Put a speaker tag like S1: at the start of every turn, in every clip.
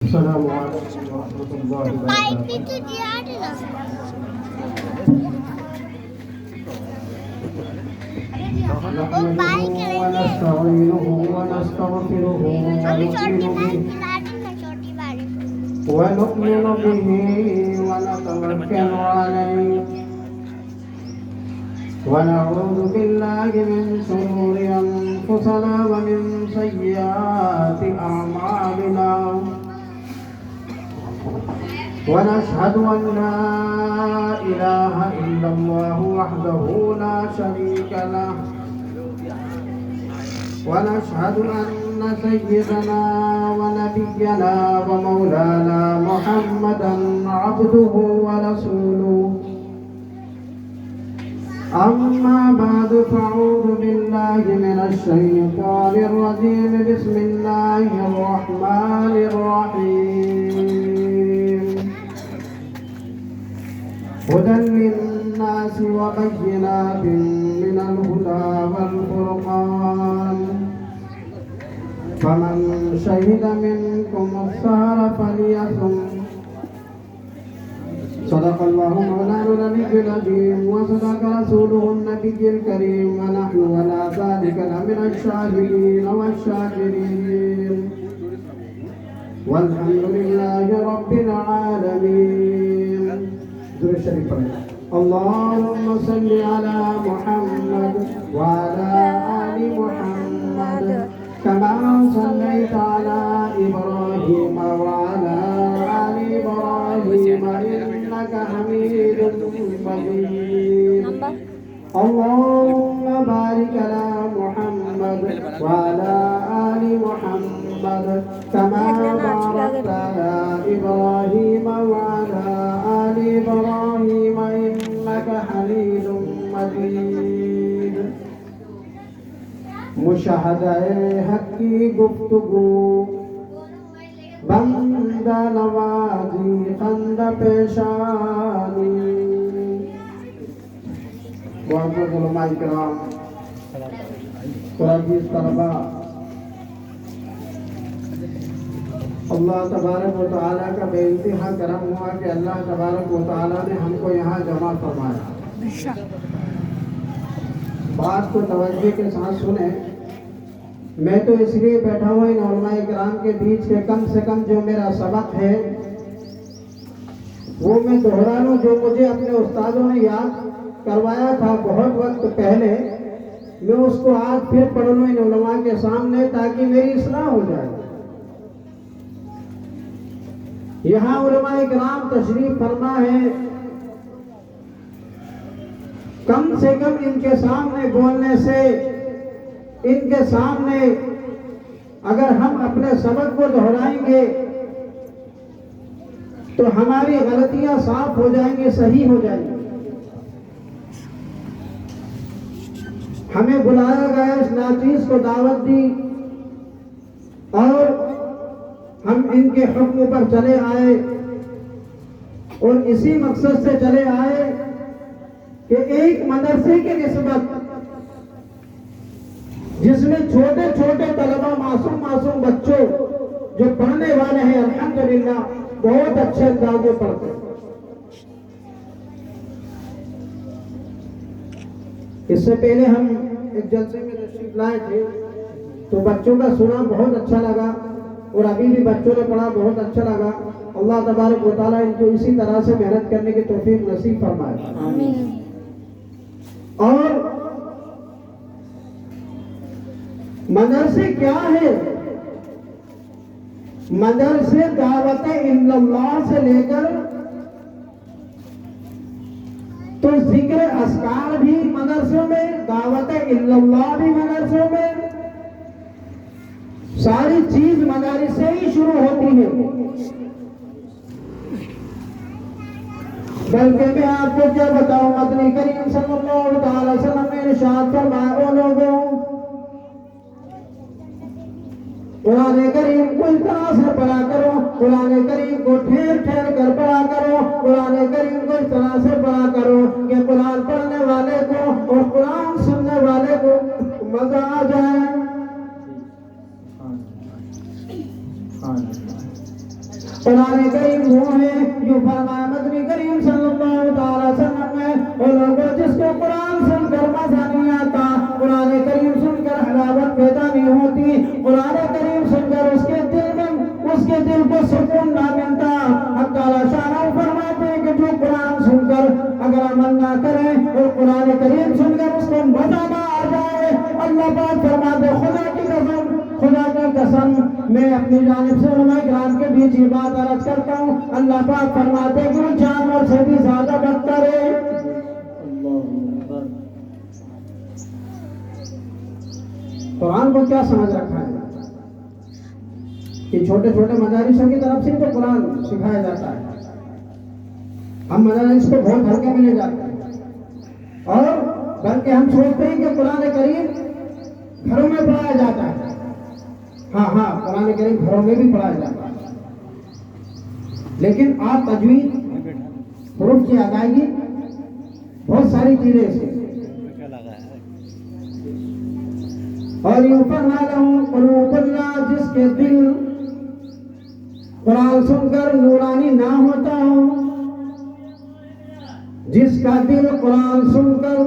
S1: अस्सलामुअलैकुम वरहमतुल्लाहि वबरकातुहू नस्तईनुहु व नस्तगफिरुहु व नु'मिनु बिही व नतवक्कलु अलैहि व नऊज़ु बिल्लाहि मिन शुरूरि अनफुसिना व मिन सय्यिआति अअमालिना ونشهد أن لا إله إلا الله وحده لا شريك له ونشهد أن سيدنا ونبينا ومولانا محمدا عبده ورسوله أما بعد فأعوذ بالله من الشيطان الرجيم بسم الله الرحمن الرحيم هدى للناس وبينات من الهدى والفرقان فمن شهد منكم الشهر فليصم صدق الله مولانا النبي العظيم وصدق رسوله النبي الكريم ونحن على ذلك لمن الشاهدين والشاكرين والحمد لله رب العالمين. दुरूद शरीफ पढ़ें। अल्लाहुम्मा सल्लि अला मुहम्मद व अला आलि मुहम्मद कमा सल्लैता अला इब्राहीम व अला आलि इब्राहीम इन्नका हमीदुम मजीद। अल्लाहुम्मा बारिक अला मुहम्मद व अला आलि मुहम्मद कमा बारकता अला इब्राहीम व अला इब्राहीम इन्नका हमीदुम मजीद। मुशाहदाए हक की गुफ्तगू बंदा नवाजी खंद पेशानी। मुअज़्ज़ज़ उलमाए किराम, कुरान तलबा, अल्लाह तबारक व तआला का बेइंतहा करम हुआ कि अल्लाह तबारक व तआला ने हमको यहाँ जमा फरमाया। बात को तवज्जो के साथ सुने। मैं तो इसलिए बैठा हुआ इन उलमाए किराम के बीच के कम से कम जो मेरा सबक है वो मैं दोहरा लूँ, जो मुझे अपने उस्तादों ने याद करवाया था बहुत वक्त पहले, मैं उसको आज फिर पढ़ लूँ इन उलमा के सामने ताकि मेरी इस्लाह हो जाए। यहाँ उलमाए किराम तशरीफ फरमा है, कम से कम इनके सामने बोलने से, इनके सामने अगर हम अपने सबक को दोहराएंगे तो हमारी गलतियां साफ हो जाएंगी, सही हो जाएंगी। हमें बुलाया गया, इस नाचीज को दावत दी और हम इनके हुक्म पर चले आए और इसी मकसद से चले आए कि एक मदरसे की निस्बत जिसमें छोटे छोटे तलबा, मासूम बच्चों जो पढ़ने वाले हैं, अल्हम्दुलिल्लाह बहुत अच्छे अंदाज में पढ़ते हैं। इससे पहले हम एक जलसे में तशरीफ लाए थे तो बच्चों का सुना बहुत अच्छा लगा और अभी भी बच्चों ने पढ़ा बहुत अच्छा लगा। अल्लाह तबारक व तआला इनको इसी तरह से मेहनत करने की तौफीक नसीब फरमाए। आमीन। और मदरसे क्या है? मदरसे दावत इल्लल्लाह से लेकर तो जिक्र अस्कार भी मदरसों में, दावत इल्लल्लाह भी मदरसों में, सारी चीज मदारिस से ही शुरू होती है। बल्कि मैं आपको क्या बताऊं, मदनी करीम सल्लल्लाहु अलैहि वसल्लम ने इरशाद फरमाया, ओ लोगों, कुरान करीम को इस तरह से पढ़ा करो, कुरान करीम को ठहर ठहर कर पढ़ा करो, कुरान करीम को इस तरह से पढ़ा करो कि कुरान पढ़ने वाले को और कुरान सुनने वाले को मजा आ जाए। कुरान करीम वो है जो फरमाया नबी करीम सल्लल्लाहु अलैहि वसल्लम ने, वो लोगों जिसको कुरान सुनकर मजा नहीं आता, कुरान करीम सुनकर हलावत पैदा नहीं होती, कुरान करीम सुनकर उसके दिल को सुकून ना मिलता। अल्लाह शाह फरमाते हैं कि जो कुरान सुनकर अगर अमल ना करे और कुरान करीम सुनकर उसको मजा ना आ जाए, अल्लाह पाक फरमाते खुदा की कसम मैं अपनी जानिब से उलमा किराम के बीच ये बात अर्ज करता हूँ, अल्लाह पाक फरमाते हैं कि वो जानवर से भी ज्यादा बदतर है। कुरान को क्या समझ रखा है कि छोटे छोटे मदारिसों की तरफ से तो कुरान सिखाया जाता है, हम मदारिस को बहुत हल्के में ले जाते हैं, और बल्कि हम सोचते हैं कि कुरान करीम घरों में पढ़ाया जाता है। हाँ, कुरान करीम घरों में भी पढ़ाया जाता है, लेकिन आप तजवीद, हुरूफ की अदायगी, बहुत सारी चीजें इसमें, और यूं जिसके दिल कुरान सुनकर नूरानी ना होता हो, जिसका दिल कुरान सुनकर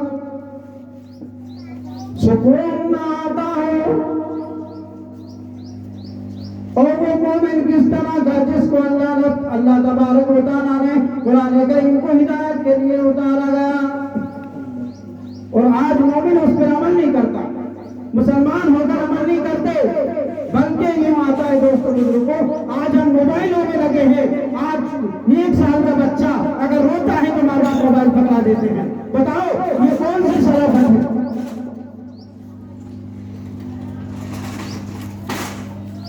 S1: सुकून ना आता हो, और वो मोमिन किस तरह का जिसको अल्लाह तबारक व तआला ने कुरान करीम को हिदायत के लिए उतारा गया, और आज मोमिन उस पर अमल नहीं करता, मुसलमान होकर अमल नहीं करते, बल्कि यूं आता है दोस्तों बुजुर्गों, आज हम मोबाइलों में लगे हैं। आज 1 साल का बच्चा अगर रोता है तो माँ बाप मोबाइल पकड़ा देते हैं। बताओ ये कौन सी शराफत है?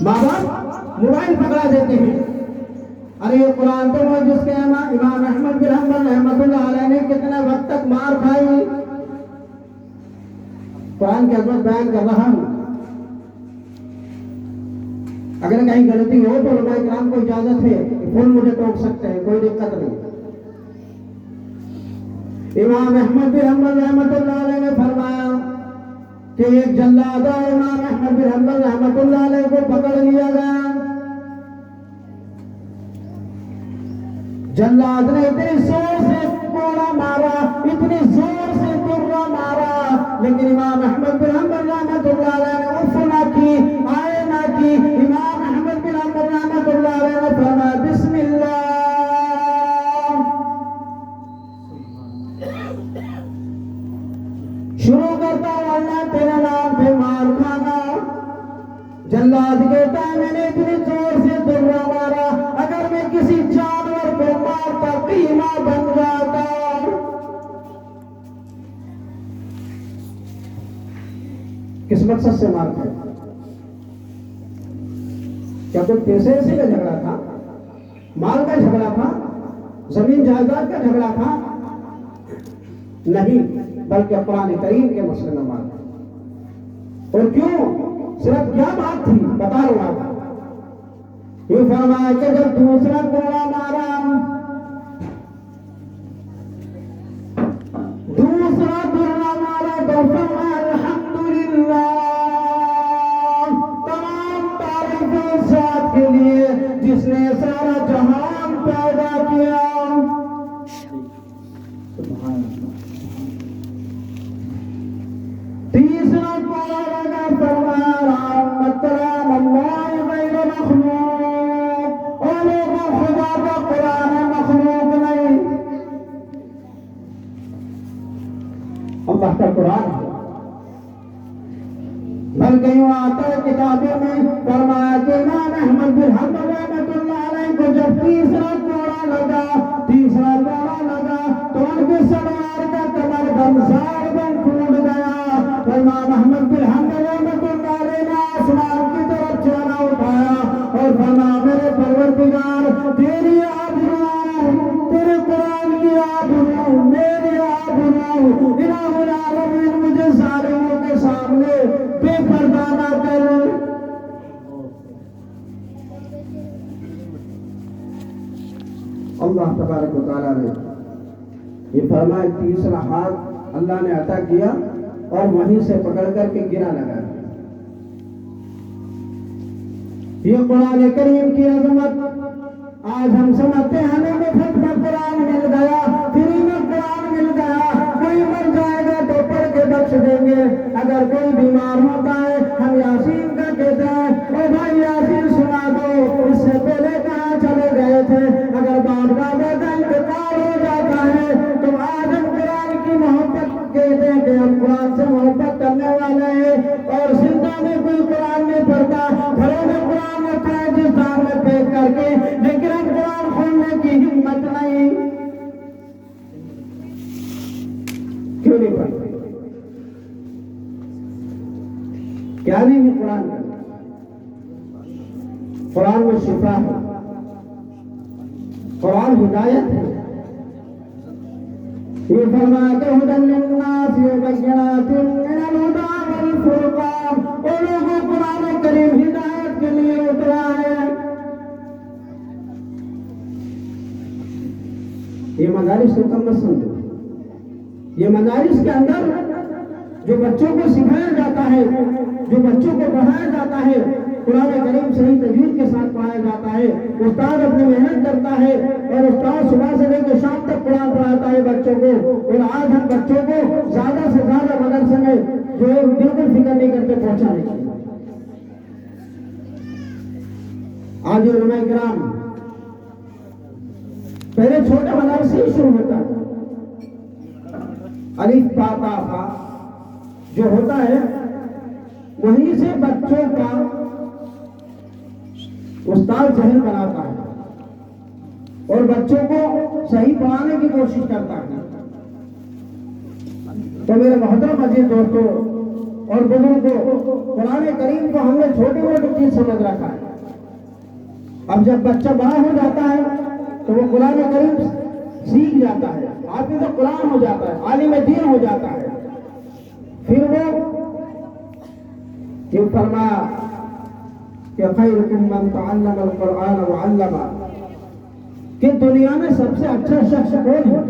S1: माँ बाप मोबाइल पकड़ा देते हैं। अरे ये कुरान तो वो जिसके इमाम अहमद बिन हंबल रहमतुल्लाह अलैह ने कितने वक्त तक मार खाई, कुरान की अजमत बयान कर रहा हूं। अगर कहीं गलती हो तो उलमा इकराम को इजाजत है कि फोन मुझे टोक सकते हैं, कोई दिक्कत नहीं। इमाम अहमद बिन हंबल रहमतुल्लाह अलैह ने फरमाया कि एक जल्लाद इमाम अहमद बिन हंबल रहमतुल्लाह अलैह को पकड़ लिया गया। जल्लाद ने इतनी जोर से कोड़ा मारा, इतनी जोर से दुर्रा मारा, लेकिन इमाम अहमद बिन हंबल रहमतुल्लाह अलैह ने उफ ना की, आए ना की। इमाम अहमद बिन हंबल रहमतुल्लाह अलैह ने फरमाया बिस्मिल्लाह, शुरू करता हूं अल्लाह तेरे नाम पे मार खाना। जल्लाद कहता है मैंने इतनी जोर से दुर्रा मारा, अगर मैं किसी जानवर को मारता कीमा बन जाता। किस मकसद से मारते हैं? क्या कोई पैसे ऐसे का झगड़ा था, माल का झगड़ा था, जमीन जायदाद का झगड़ा था? नहीं, बल्कि कुरान करीम के मसले में मारते। और क्यों? सिर्फ क्या बात थी बता रहा था। ये फरमाया कि जब दूसरा कोड़ा मारा, दूसरा दुर्रा मारा तो फरमाया अल्हम्दुलिल्लाह, तमाम तारीफें उस जात के लिए जिसने सारा जहान पैदा किया। तीसरा कोड़ा लगा, फरमाया रहमत अल्लाह गैर मखलूक, और लोगों खुदा का कुरान मखलूक नहीं, अल्लाह का कुरान है। बल्कि यूं आता है किताबों में, फरमाया कि इमाम अहमद बिन हंबल रहमतुल्लाह अलैह को जब तीसरा कोड़ा लगा तो उनके सलवार का कमर बंजार बन टूट गया। तो इमाम अहमद बिन हंबल रहमतुल्लाह अलैह ने आसमान की तरफ चेहरा उठाया और फरमाया मेरे परवरदिगार, तेरी आबरू, तेरे कुरान की आबरू, मेरी आबरू, इलाहुल आलमीन मुझे जालिमों के सामने बेपर्दा ना कर। अल्लाह तबारक व तआला ने ये फरमाया, तीसरा हाथ अल्लाह ने अता किया और वहीं से पकड़ करके गिरा लगा। ये कुरान करीम की अजमत, आज हम समझते हैं हमें मुफ्त में कुरान मिल गया, फ्री में कुरान मिल गया, कोई मर जाएगा तो पढ़ के बख्श देंगे। अगर कोई बीमार होता है हम यासीन का कहते हैं, ओ भाई यासीन सुना दो, इससे पहले कहाँ चले गए थे। अगर बाप दादा का इंतकाल हो जाता है तो आज हम कुरान की मोहब्बत कहते हैं कि हम कुरान से मोहब्बत करने वाले हैं। और जिंदा में कोई कुरान नहीं पढ़ता, घरों में कुरान रखा है जिस दान में पैक करके, लेकिन हम कुरान खोलने की हिम्मत नहीं। क्यों नहीं पढ़ते? क्या नहीं है कुरान में? कुरान में शिफा है, कुरान हिदायत है। ये फरमाया कि हुदन लिन्नास व बय्यिनातिन मिनल हुदा वल फुरकान, वो लोगों कुरान करीम हिदायत के लिए उतरा है। ये मदारिस को कम मत समझो। ये मदारिस के अंदर जो बच्चों को सिखाया जाता है, जो बच्चों को पढ़ाया जाता है, कुरान करीम सही तजवीज़ के साथ पढ़ाया जाता है। उस्ताद अपनी मेहनत करता है और उस्ताद सुबह से लेकर शाम तक कुरान पढ़ाता है बच्चों को। और आज हम बच्चों को ज्यादा से ज्यादा मदरसे में जो है बिल्कुल फिक्र नहीं करते पहुंचाने की। आज उलमा इकराम पहले छोटे मदरसे ही शुरू होता है, अलिफ बा ता फा जो होता है वहीं से बच्चों का उस्ताद जहन बनाता है और बच्चों को सही पढ़ाने की कोशिश करता है। तो मेरे मोहतरम अजीज दोस्तों और बुजुर्गों, कुरान करीम को हमने छोटी मोटी चीज समझ रखा है। अब जब बच्चा बड़ा हो जाता है तो वो कुरान करीम सीख जाता है, आदमी तो कुरान हो जाता है, आलिम दीन हो जाता है। फिर वो ये फरमाया कि खैरुकुम मन तअल्लमल कुरान व अल्लमा, कि दुनिया में सबसे अच्छा शख्स कौन है?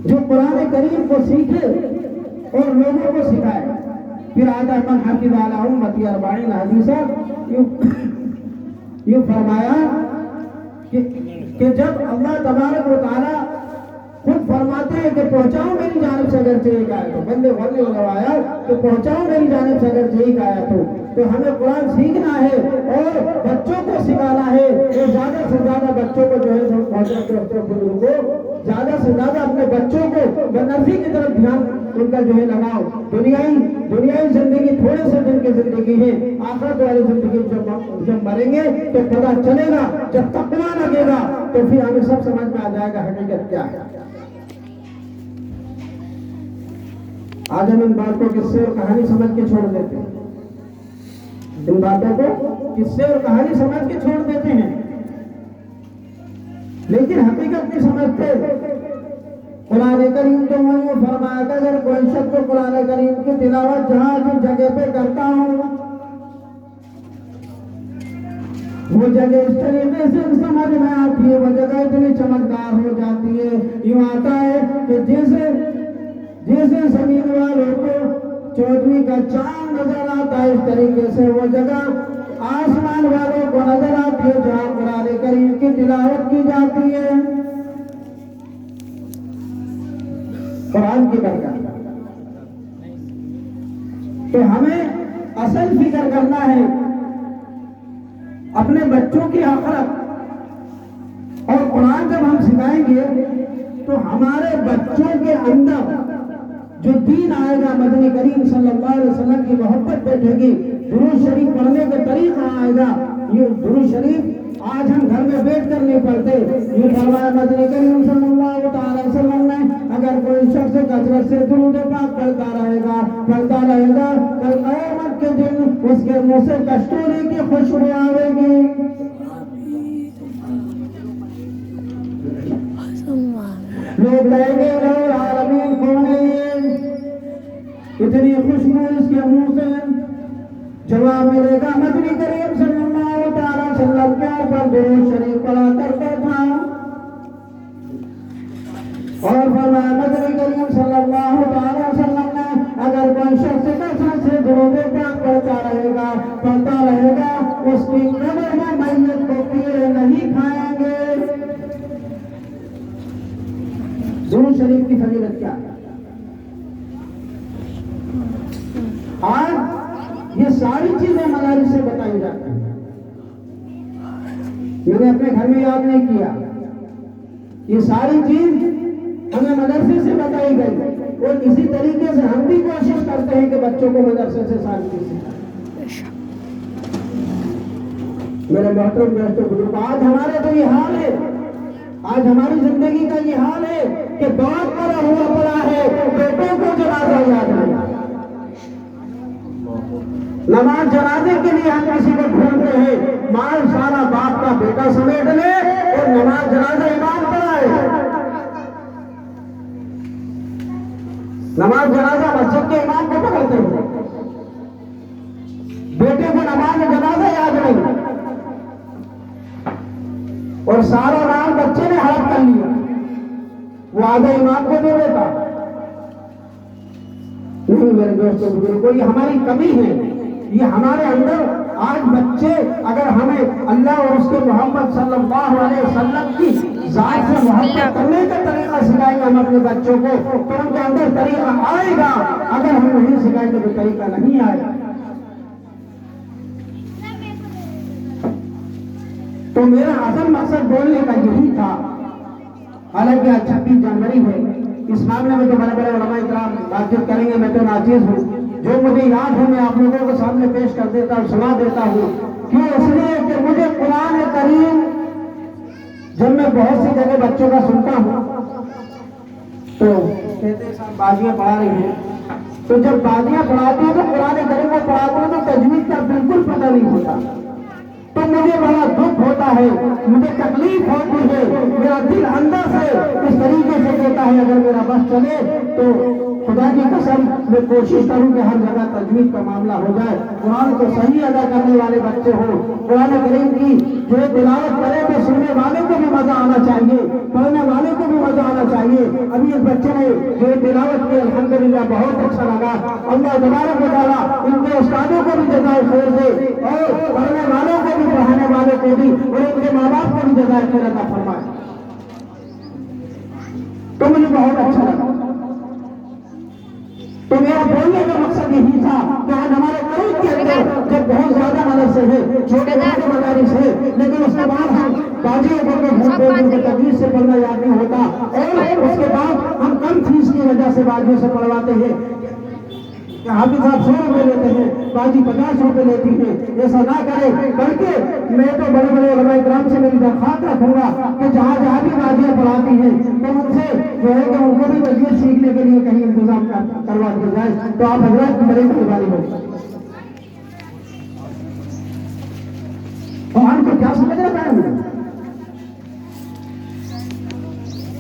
S1: जो कुरान करीम को सीखे और लोगों को सिखाए। फिर आता मन हाफिज़ अला उम्मती 40 हदीसा, ये फरमाया कि जब अल्लाह तबारक व तआला खुद फरमाते हैं कि पहुंचाओ मेरी जानिब से अगर एक आयत हो, बंदे भरने लगवाया कि पहुंचाओ मेरी जानिब से अगर एक आयत हो, तो हमें कुरान सीखना है और बच्चों को सिखाना है। और ज्यादा से ज्यादा बच्चों को जो है बुजुर्गों को ज्यादा से ज्यादा अपने बच्चों को बनर्जी की तरफ ध्यान उनका जो है लगाओ। दुनियाई जिंदगी थोड़े से दिन की जिंदगी है, आखिरत वाली जिंदगी जब मरेंगे तो पता चलेगा, जब तकवा लगेगा तो फिर हमें सब समझ में आ जाएगा हकीकत क्या है। आज हम इन बातों किस्से और कहानी समझ के छोड़ देते हैं, इन बातों को किस्से और कहानी समझ के छोड़ देते हैं, लेकिन हकीकत नहीं समझते। कुरान करीम तो वही फरमाया कि अगर कोई शख्स कुरान करीम की तिलावत जहां जिस जगह पे करता हूं वो जगह इस तरीके से समझ में आती है, वो जगह इतनी चमकदार हो जाती है। यूं आता है कि जैसे जमीन वालों को 14वीं का चांद नजर आता है, इस तरीके से वो जगह आसमान वालों को नजर आती है जहां कुरान करीम की तिलावत की जाती है। कुरान की बरकत। तो हमें असल फिक्र करना है अपने बच्चों की आखिरत। और कुरान जब हम सिखाएंगे तो हमारे बच्चों के अंदर जो दीन आएगा, मदनी करीम सल्लल्लाहु अलैहि वसल्लम की मोहब्बत बैठेगी, दुरूद शरीफ पढ़ने का तरीका आएगा। ये दुरूद शरीफ आज हम घर में बैठ कर नहीं पढ़ते। ये फरमाया मदनी करीम सल्लल्लाहु अलैहि वसल्लम ने, अगर कोई शख्स कसरत से दुरूद पाक पढ़ता रहेगा कल क़यामत के दिन उसके मुंह से कस्तूरी की खुशबू आएगी। लोग कहेंगे आलमीन कौन है ये, इतनी खुशबू इसके मुंह से? जवाब मिलेगा मदनी करीम सल्लल्लाहु अलैहि वसल्लम के ऊपर दुरूद शरीफ पढ़ा करता था। और फरमाया मदनी करीम सल्लल्लाहु अलैहि वसल्लम ने, अगर कोई शख्स कसरत से दुरूद पाक पढ़ता रहेगा उसकी कब्र में मैयत को कीड़े नहीं खाएंगे। दुरूद शरीफ की फजीलत क्या है? आज ये सारी चीजें मदारिस से बताई जाती हैं। मैंने अपने घर में याद नहीं किया, ये सारी चीज हमें मदरसे से बताई गई और इसी तरीके से हम भी कोशिश करते हैं कि बच्चों को मदरसे से सारी चीज सिखाएं। मेरे मोहतरम दोस्तों बुजुर्ग, आज हमारे तो ये हाल है, आज हमारी जिंदगी का ये हाल है कि बहुत बड़ा हुआ पड़ा है, बेटों को जनाजा याद नहीं। नमाज जनाजे के लिए हम किसी को ढूंढते हैं, माल सारा बाप का बेटा समेट ले और नमाज जनाजा इमाम पढ़ाए। नमाज जनाजा मस्जिद के इमाम को पकड़ते हैं, बेटे को नमाज जनाजा याद नहीं और सारा माल बच्चे ने हड़प कर लिया, वो आधा इमाम को दे देता। नहीं मेरे दोस्तों बुजुर्गों, ये हमारी कमी है, ये हमारे अंदर। आज बच्चे अगर हमें अल्लाह और उसके मोहम्मद सल्लल्लाहु अलैहि वसल्लम की जात से मोहब्बत करने का तरीका सिखाएंगे हम अपने बच्चों को, तो उनके अंदर तरीका आएगा। अगर हम नहीं सिखाएंगे तो तरीका नहीं आएगा। तो मेरा असल मकसद बोलने का यही था। हालांकि आज 26 जनवरी है, इस मामले में तो बड़े बड़े उलमा इकराम बातचीत करेंगे, मैं तो नाचीज हूँ। जो मुझे याद है मैं आप लोगों के सामने पेश कर देता हूँ, सुना देता हूँ। क्यों? इसलिए कि मुझे कुरान करीम जब मैं बहुत सी जगह बच्चों का सुनता हूँ तो कहते हैं साहब बाजियां पढ़ा रही हैं, तो जब बाजियां पढ़ाते हैं तो कुरान करीम को पढ़ाते हैं तो तजवीज का बिल्कुल पता नहीं होता, तो मुझे बड़ा दुख होता है, मुझे तकलीफ होती है। मेरा दिल अंदर से इस तरीके से कहता है अगर मेरा बस चले तो खुदा की कसम मैं कोशिश करूं कि हर जगह तजवीज का मामला हो जाए, कुरान को सही अदा करने वाले बच्चे हो। कुरान करीम की जो तिलावत करे तो सुनने वाले को भी मजा आना चाहिए, पढ़ने वाले को भी मजा आना चाहिए। अभी इस बच्चे ने जो तिलावत की अल्हम्दुलिल्लाह बहुत अच्छा लगा। अल्लाह तबारक व तआला इनके उस्तादों को भी जज़ाए खैर दे और पढ़ने वालों को भी, पढ़ाने वालों को भी और इनके माँ बाप को भी जज़ाए खैर अता फरमाए। तो मुझे बहुत अच्छा लगा। तो मेरा बोलने का मकसद यही था कि आज हमारे करीब के अंदर जब बहुत ज्यादा मदरसे हैं, छोटे छोटे मदारिस है, लेकिन उसके बाद हम बाजियों को तजवीज से पढ़ना याद नहीं होता और उसके बाद हम कम फीस की वजह से बाजियों से पढ़वाते हैं। हाफिज साहब 100 रुपए लेते हैं, बाजी 50 रुपए लेती है। ऐसा ना करें, बल्कि मैं तो बड़े बड़े उलमा इकराम से मेरी दरख्वास्त रखूंगा कि जहाँ जहाँ भी बाजियां पढ़ाती हैं तो उनसे जो है कि उनको भी तजवीज सीखने के लिए कहीं इंतजाम करवा दिया जाए, तो आप हजरात की बड़ी मेहरबानी होगी। कुरान को क्या समझ रहा है?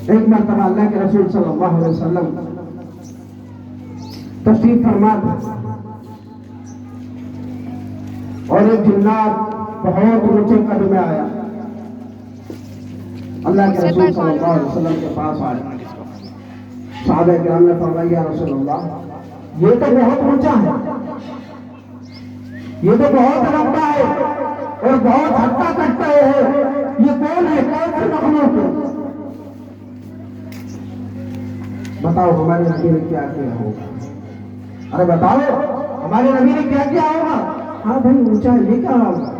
S1: एक मरतबा अल्लाह के रसूल सल्लल्लाहु अलैहि वसल्लम तशरीफ फरमा और एक जिन्नात बहुत ऊंचे कद में आया, अल्लाह के रसूल सल्लल्लाहु अलैहि वसल्लम के पास आया। सहाबा किराम ने फरमाया या रसूलल्लाह, ये तो बहुत ऊंचा है, ये तो बहुत लंबा है और बहुत हट्टा कट्टा है, ये कौन है? कौन से मखलूक है? बताओ हमारे नबी ने क्या किया होगा? अरे बताओ हमारे नबी ने क्या किया होगा? हाँ भाई ऊंचा है, ये क्या होगा?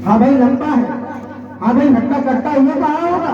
S1: हाँ भाई लंबा है, हाँ भाई हट्टा कट्टा, ये कहा होगा?